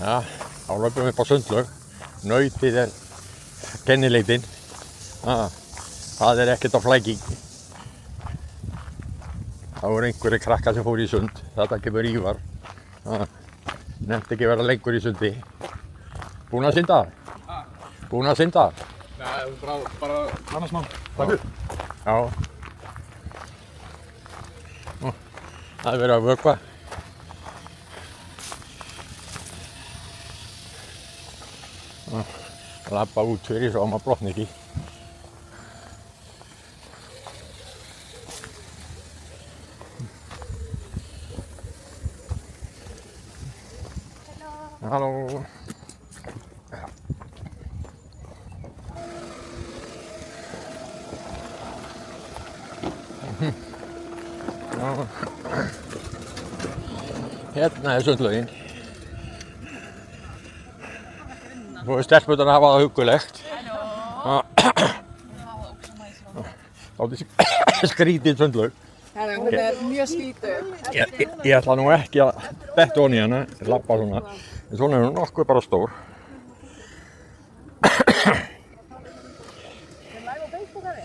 Ja, þá löpum við upp á Sundlaug. Nautið kennileitin. Það ekkert á flæking. Það voru einhverjir krakkar sem fóru í sund. Þetta kemur Ívar. Nefndi ekki vera lengur í sundi. Búinn að synda? Búinn að synda? Nei, bara annars mann. Takk fyrir. Já. Það er verið að vökva. Labba út fyrir svo maður brotni ekki. Halló. Hérna er sundlaugin. Svo er stelpurnar að hafa það huggulegt. Það skrítið sundlaug. Hún er mjög skítug. Ég ætla nú ekki að detta ofan í hana, labba svona. En svona er hún nokkuð bara stór. Er live á Facebook, Harry?